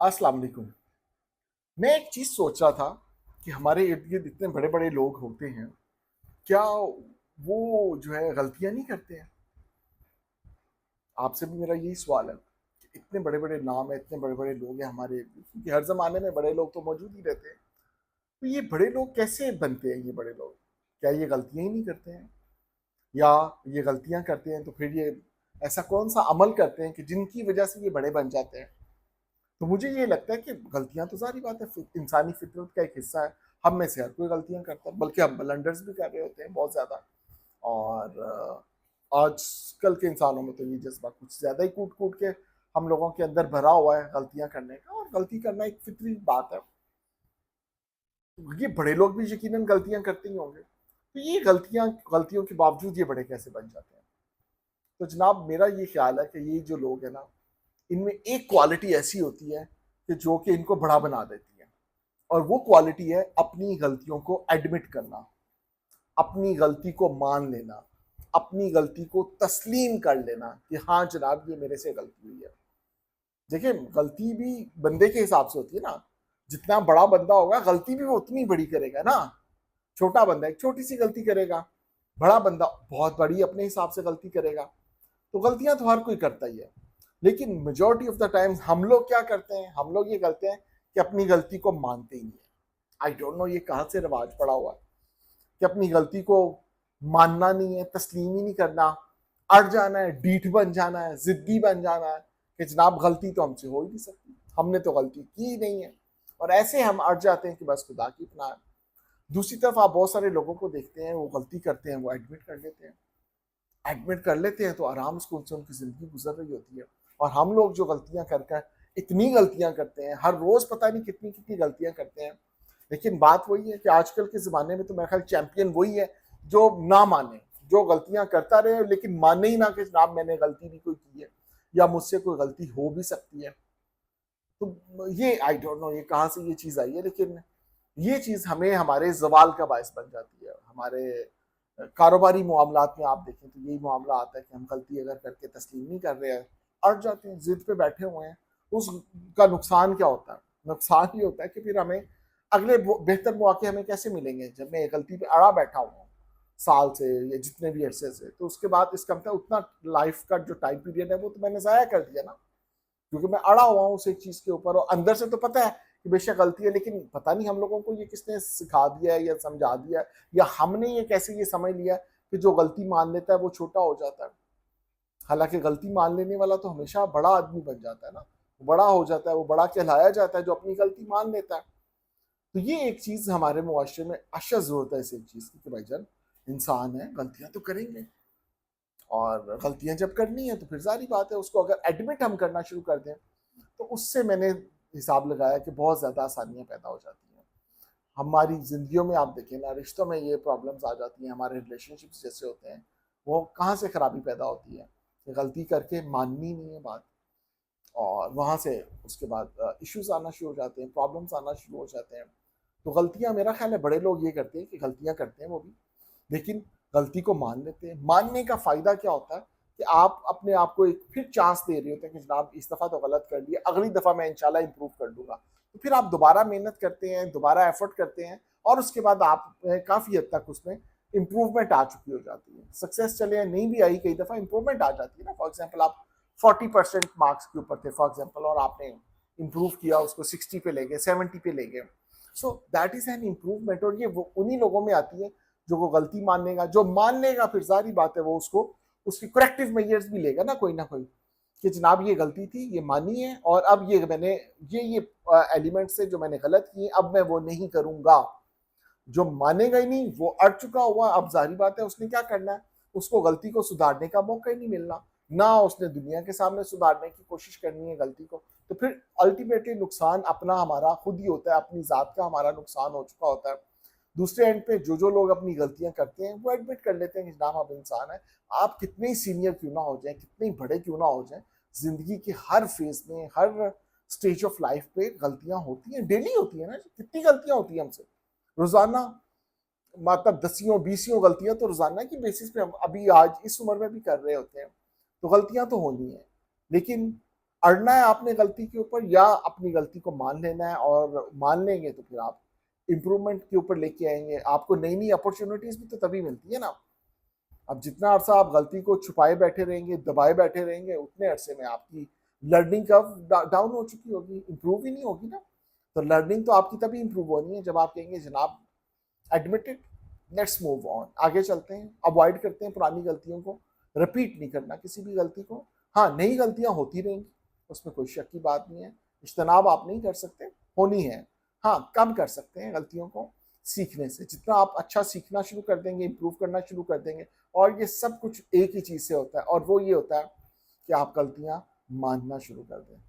अस्सलाम वालेकुम। मैं एक चीज़ सोच रहा था कि हमारे इर्द-गिर्द इतने बड़े-बड़े लोग होते हैं, क्या वो जो है गलतियाँ नहीं करते हैं? आपसे भी मेरा यही सवाल है कि इतने बड़े-बड़े नाम हैं, इतने बड़े-बड़े लोग हैं हमारे इर्द-गिर्द, क्योंकि हर ज़माने में बड़े लोग तो मौजूद ही रहते हैं। तो ये बड़े लोग कैसे बनते हैं ये बड़े लोग? क्या ये गलतियाँ ही नहीं करते हैं? या ये गलतियाँ करते हैं तो फिर ये ऐसा कौन-सा अमल करते हैं कि जिनकी वजह से ये बड़े बन जाते हैं? तो मुझे ये लगता है कि गलतियां तो सारी बात है, इंसानी फितरत का एक हिस्सा है। हम में से हर कोई गलतियां करता है, बल्कि हम ब्लंडर्स भी कर रहे होते हैं बहुत ज्यादा। और आजकल के इंसानों में तो ये जज्बा कुछ ज्यादा ही कूट कूट के हम लोगों के अंदर भरा हुआ है गलतियां करने का, और गलती करना एक फितरी बात है। ये बड़े लोग भी यकीनन गलतियां करते ही होंगे, तो ये गलतियों के बावजूद ये बड़े कैसे बन जाते हैं? तो जनाब, मेरा ये ख्याल है कि ये जो लोग हैं ना, इनमें एक क्वालिटी ऐसी होती है कि जो कि इनको बड़ा बना देती है, और वो क्वालिटी है अपनी गलतियों को एडमिट करना, अपनी गलती को मान लेना, अपनी गलती को तस्लीम कर लेना कि हाँ जनाब, ये मेरे से गलती हुई है। देखिए, गलती भी बंदे के हिसाब से होती है ना। जितना बड़ा बंदा होगा, गलती भी वो उतनी बड़ी करेगा ना। छोटा बंदा एक छोटी सी गलती करेगा, बड़ा बंदा बहुत बड़ी अपने हिसाब से गलती करेगा। तो गलतियां तो हर कोई करता ही है, लेकिन मेजोरिटी ऑफ द टाइम्स हम लोग क्या करते हैं, हम लोग ये करते हैं कि अपनी गलती को मानते ही नहीं है। आई डोंट नो ये कहाँ से रिवाज पड़ा हुआ है कि अपनी गलती को मानना नहीं है, तस्लीम ही नहीं करना, अड़ जाना है, डीठ बन जाना है, जिद्दी बन जाना है कि जनाब गलती तो हमसे हो ही नहीं सकती, हमने तो गलती की ही नहीं है। और ऐसे हम अड़ जाते हैं कि बस खुदा की पनाह है। दूसरी तरफ आप बहुत सारे लोगों को देखते हैं, वो गलती करते हैं, वो एडमिट कर लेते हैं तो आराम से उनसे उनकी जिंदगी गुजर रही होती है। और हम लोग जो गलतियां करके इतनी गलतियां करते हैं, हर रोज पता नहीं कितनी कितनी गलतियां करते हैं। लेकिन बात वही है कि आजकल के ज़माने में तो मेरा ख्याल चैंपियन वही है जो ना माने, जो गलतियां करता रहे लेकिन माने ही ना कि जनाब मैंने गलती भी कोई की है या मुझसे कोई गलती हो भी सकती है। तो ये आई डोंट नो ये कहाँ से ये चीज़ आई है, लेकिन ये चीज़ हमें हमारे जवाल का बायस बन जाती है। हमारे कारोबारी मामलात में आप देखें तो यही मामला आता है कि हम गलती अगर करके तस्लीम नहीं कर रहे हैं, अड़ जाते हैं, जिद पे बैठे हुए हैं। उसका नुकसान क्या होता है? नुकसान ये होता है कि फिर हमें अगले बेहतर मौके हमें कैसे मिलेंगे जब मैं गलती पे अड़ा बैठा हूँ साल से या जितने भी अरसे से। तो उसके बाद इसका मतलब उतना लाइफ का जो टाइम पीरियड है वो तो मैंने ज़ाया कर दिया ना, क्योंकि मैं अड़ा हुआ हूँ उस एक चीज़ के ऊपर। और अंदर से तो पता है कि बेशक गलती है, लेकिन पता नहीं हम लोगों को ये किसने सिखा दिया है या समझा दिया है, या हमने ये कैसे ये समझ लिया कि जो गलती मान लेता है वो छोटा हो जाता है। हालांकि गलती मान लेने वाला तो हमेशा बड़ा आदमी बन जाता है ना, बड़ा हो जाता है, वो बड़ा कहलाया जाता है जो अपनी गलती मान लेता है। तो ये एक चीज हमारे मुआशरे में अशद जरूरत है इस एक चीज की कि भाईजान, इंसान है, गलतियां तो करेंगे, और गलतियां जब करनी है तो फिर सारी बात है उसको अगर एडमिट हम करना शुरू कर दें तो उससे मैंने हिसाब लगाया कि बहुत ज़्यादा आसानियाँ पैदा हो जाती हैं हमारी ज़िंदगियों में। आप देखें ना, रिश्तों में ये प्रॉब्लम्स आ जाती हैं, हमारे रिलेशनशिप्स जैसे होते हैं, वो कहाँ से खराबी पैदा होती है कि गलती करके माननी नहीं है बात, और वहाँ से उसके बाद इश्यूज आना शुरू हो जाते हैं, प्रॉब्लम्स आना शुरू हो जाते हैं। तो गलतियाँ, मेरा ख्याल है बड़े लोग ये करते हैं कि गलतियाँ करते हैं वो भी, लेकिन गलती को मान लेते हैं। मानने का फ़ायदा क्या होता है कि आप अपने आप को एक फिर चांस दे रहे होते हैं कि जनाब इस दफ़ा तो गलत कर लिया, अगली दफ़ा मैं इंशाल्लाह इंप्रूव कर दूंगा। तो फिर आप दोबारा मेहनत करते हैं, दोबारा एफर्ट करते हैं, और उसके बाद आप काफ़ी हद तक उसमें इंप्रूवमेंट आ चुकी हो जाती है। सक्सेस चले नहीं भी आई, कई दफ़ा इंप्रूवमेंट आ जाती है ना। फॉर एग्जाम्पल आप 40% मार्क्स के ऊपर थे फॉर एग्जाम्पल, और आपने इंप्रूव किया, उसको 60 पे ले गए, 70 पे ले गए। So that is an improvement. और ये वो उन्हीं लोगों में आती है जो वो गलती मानेगा, जो मान लेगा फिर सारी बात है वो उसको उसकी करेक्टिव मेजर्स भी लेगा ना कोई कि जनाब ये गलती थी, ये मानी है, और अब ये मैंने ये एलिमेंट से जो मैंने गलत किए अब मैं वो नहीं करूंगा। जो मानेगा ही नहीं, वो अड़ चुका हुआ, अब जारी बात है उसने क्या करना है, उसको गलती को सुधारने का मौका ही नहीं मिलना, ना उसने दुनिया के सामने सुधारने की कोशिश करनी है गलती को। तो फिर अल्टीमेटली नुकसान अपना हमारा खुद ही होता है, अपनी जात का हमारा नुकसान हो चुका होता है। दूसरे एंड पे जो लोग अपनी गलतियां करते हैं वो एडमिट कर लेते हैं कि जनाब आप इंसान है। आप कितने ही सीनियर क्यों ना हो जाए, कितने ही बड़े क्यों ना हो जाए, जिंदगी के हर फेज में, हर स्टेज ऑफ लाइफ पे गलतियां होती हैं, डेली होती है ना। कितनी गलतियां होती हैं हमसे रोजाना, मतलब दसियों बीसियों गलतियां तो रोजाना की बेसिस पे हम अभी आज इस उम्र में भी कर रहे होते हैं। तो गलतियां तो होनी है, लेकिन अड़ना है आपने गलती के ऊपर या अपनी गलती को मान लेना है, और मान लेंगे तो फिर आप इम्प्रूवमेंट के ऊपर लेके आएंगे। आपको नई नई अपॉर्चुनिटीज भी तो तभी मिलती है ना। अब जितना अरसा आप गलती को छुपाए बैठे रहेंगे, दबाए बैठे रहेंगे, उतने अरसे में आपकी लर्निंग कर्व डाउन हो चुकी होगी, इंप्रूव ही नहीं होगी ना। तो लर्निंग तो आपकी तभी इंप्रूव होनी है जब आप कहेंगे जनाब एडमिटेड, लेट्स मूव ऑन, आगे चलते हैं, अवॉइड करते हैं पुरानी गलतियों को, रिपीट नहीं करना किसी भी गलती को। हाँ, नई गलतियां होती रहेंगी, उसमें कोई शक की बात नहीं है, इज्तनाब आप नहीं कर सकते, होनी है। हाँ, कम कर सकते हैं गलतियों को सीखने से। जितना आप अच्छा सीखना शुरू कर देंगे, इंप्रूव करना शुरू कर देंगे, और ये सब कुछ एक ही चीज से होता है, और वो ये होता है कि आप गलतियां मानना शुरू कर दें।